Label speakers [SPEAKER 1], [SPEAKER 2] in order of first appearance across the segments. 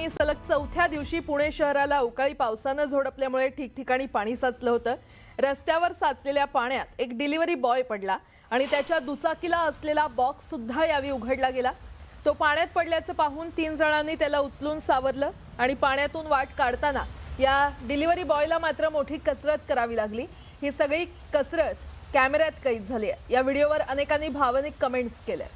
[SPEAKER 1] बातमी सलग चौथ्या दिवशी पुणे शहराला अवकाळी पावसाने झोडपल्यामुळे ठिकठिकाणी पाणी साचलं होतं। रस्त्यावर साचलेल्या पाण्यात एक डिलिव्हरी बॉय पडला आणि त्याच्या दुचाकीला असलेला बॉक्स सुद्धा यावेळी उघडला गेला। तो पाण्यात पडल्याचं पाहून 3 जणांनी त्याला उचलून सावरलं आणि पाण्यातून वाट काढताना या डिलिव्हरी बॉयला मात्र मोठी कसरत करावी लागली। ही सगळी कसरत कॅमेऱ्यात कैद झाली आहे। या व्हिडिओवर अनेकांनी भावनिक कमेंट्स केल्या।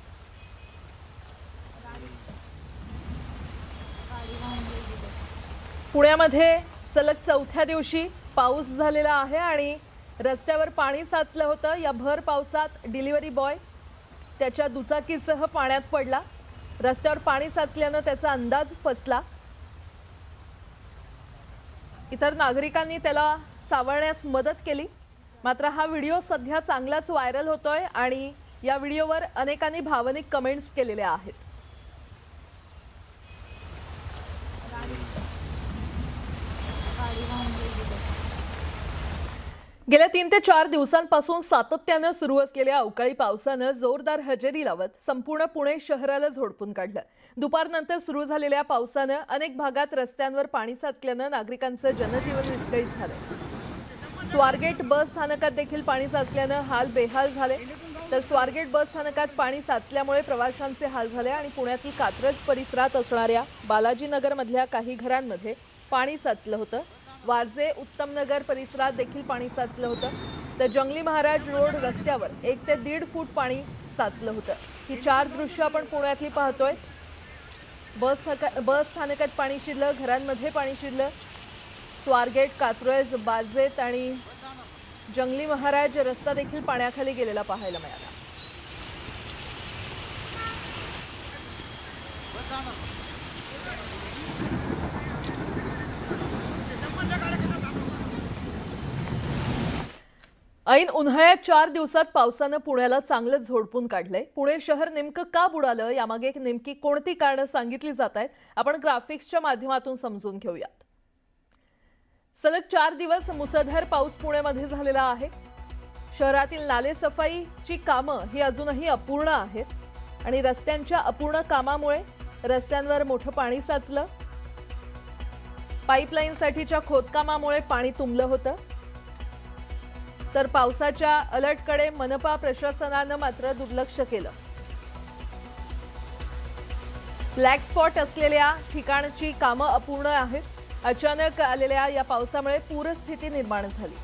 [SPEAKER 1] पुण्यामध्ये सलग चौथ्या दिवशी पाऊस झालेला आहे आणि रस्त्यावर पाणी साचलं होतं। या भर पावसात डिलिव्हरी बॉय त्याच्या दुचाकीसह पाण्यात पडला। रस्त्यावर पाणी साचल्याने त्याचा अंदाज फसला। इतर नागरिकांनी त्याला सावरण्यास मदत केली। मात्र हा व्हिडिओ सध्या चांगलाच व्हायरल होतोय आणि या व्हिडिओवर अनेकांनी भावनिक कमेंट्स केलेल्या आहेत। गेल्या 3 ते 4 दिवसांपासून सातत्याने सुरू असलेल्या अवकाळी पावसाने जोरदार हजेरी लावत संपूर्ण पुणे शहराला झोडपून काढलं। दुपारनंतर सुरू झालेल्या पावसाने अनेक भागात रस्त्यांवर पाणी साचल्याने नागरिकांचे जनजीवन विस्कळीत झाले। स्वारगेट बस स्थानकात देखील पाणी साचल्याने हाल बेहाल झाले। तर स्वारगेट बस स्थानकात पाणी साचल्यामुळे प्रवाशांचे हाल झाले आणि पुण्यातील कात्रज परिसरात असणाऱ्या बालाजीनगर मधल्या काही घरांमध्ये पाणी साचलं होतं। वारजे उत्तमनगर परिसरात देखील पाणी साचलं होतं। तर जंगली महाराज रोड रस्त्यावर 1 ते 1.5 फूट पाणी साचलं होतं। ही 4 दृश्य आपण पुण्यातली पाहतोय। बस स्थानकात पाणी शिरलं, घरांमध्ये पाणी शिरलं। स्वारगेट, कात्रज, बाजेत आणि जंगली महाराज रस्ता देखील पाण्याखाली गेलेला पाहायला मिळाला। ऐन उन्हाळ्यात 4 दिवसात पावसाने पुण्याला चांगलं झोडपून काढलंय। पुणे शहर नेमकं का बुडालं यामागे नेमकी कोणती कारणं सांगितली जात आहेत, आपण ग्राफिक्सच्या माध्यमातून समजून घेऊयात। सलग 4 दिवस मुसळधार पाऊस पुण्यामध्ये झालेला आहे। शहरातील नालेसफाईची कामं ही अजूनही अपूर्ण आहेत आणि रस्त्यांच्या अपूर्ण कामामुळे रस्त्यांवर मोठं पाणी साचलं। पाईपलाईनसाठीच्या खोदकामामुळे पाणी तुंबलं होतं। तर पावसाच्या अलर्टकडे मनपा प्रशासनाने मात्र दुर्लक्ष केलं। ब्लॅक स्पॉट असलेल्या ठिकाणची कामं अपूर्ण आहेत। अचानक आलेल्या या पावसामुळे पूरस्थिती निर्माण झाली।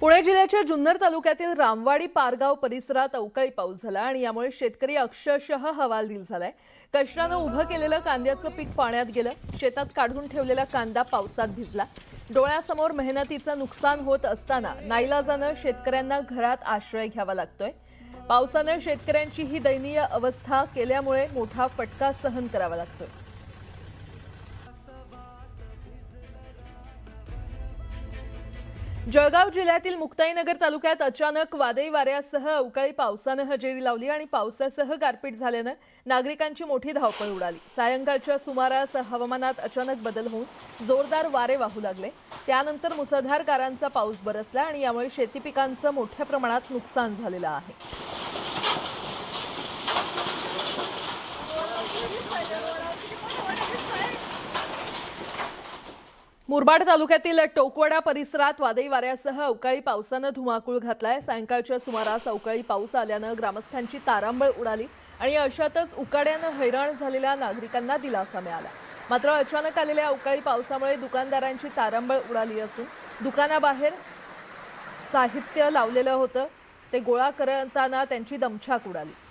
[SPEAKER 1] पुणे जिल्ह्याच्या जुन्नर तालुक्यातील रामवाडी पारगाव परिसरात अवकाळी पाऊस झाला आणि यामुळे शेतकरी अक्षरशः हवालदिल झालाय। कष्टाने उभं केलेलं कांद्याचं पीक पाण्यात गेलं। शेतात काढून ठेवलेला कांदा पावसात भिजला। डोळ्यासमोर मेहनतीचं नुकसान होत असताना नाईलाजाने शेतकऱ्यांना घरात आश्रय घ्यावा लागतोय। पावसाने शेतकऱ्यांची ही दयनीय अवस्था केल्यामुळे मोठा फटका सहन करावा लागतोय। जळगाव जिल्ह्यातील मुक्ताईनगर तालुक्यात अचानक वादळी वाऱ्यासह अवकाळी पावसाने हजेरी लावली आणि पावसासह गारपीट झाल्याने नागरिकांची मोठी धावपळ उडाली। सायंकाळच्या सुमारास हवामानात अचानक बदल होऊन जोरदार वारे वाहू लागले। त्यानंतर मुसळधार गारांचा पाऊस बरसला आणि यामुळे शेती पिकांचं मोठ्या प्रमाणात नुकसान झालेलं आहे। मुरबाड तालुक्यातील टोकवडा परिसरात वादळी वाऱ्यासह अवकाळी पावसाने धुमाकूळ घातलाय। सायंकाळच्या सुमारास अवकाळी पाऊस आल्याने ग्रामस्थांची तारांबळ उडाली आणि अशातच उकाड्याने हैराण झालेल्या नागरिकांना दिलासा मिळाला। मात्र अचानक आलेल्या अवकाळी पावसामुळे दुकानदारांची तारांबळ उडाली असून दुकानाबाहेर साहित्य लावलेलं होतं ते गोळा करताना त्यांची दमछाक उडाली।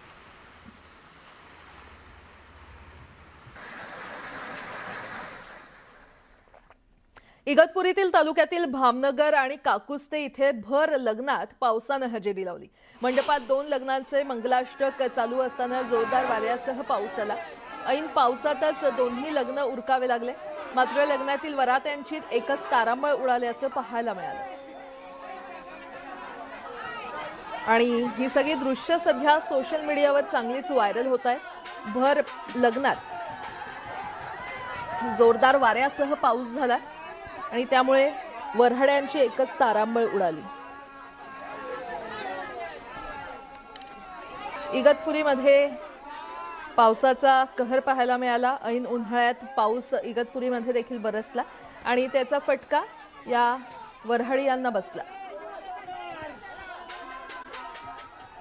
[SPEAKER 1] इगतपुरीतील तालुक्यातील भामनगर आणि काकुस्ते इथे भर लग्नात पावसाने हजेरी लावली। मंडपात 2 लग्नांचे मंगलाष्टक चालू असताना जोरदार वाऱ्यासह पाऊस आला। ऐन पावसातच दोन्ही लग्न उरकावे लागले। मात्र लग्नातील वरात्यांची एकच तारांबळ उडाल्याचं पाहायला मिळालं आणि ही सगळी दृश्य सध्या सोशल मीडियावर चांगलीच व्हायरल होत आहेत। भर लग्नात जोरदार वाऱ्यासह पाऊस झाला आणि त्यामुळे वऱ्हाड्यांची एकच तारांबळ उडाली। इगतपुरीमध्ये पावसाचा कहर पाहायला मिळाला। ऐन उन्हाळ्यात पाऊस इगतपुरीमध्ये देखील बरसला आणि त्याचा फटका या वऱ्हाडी यांना बसला।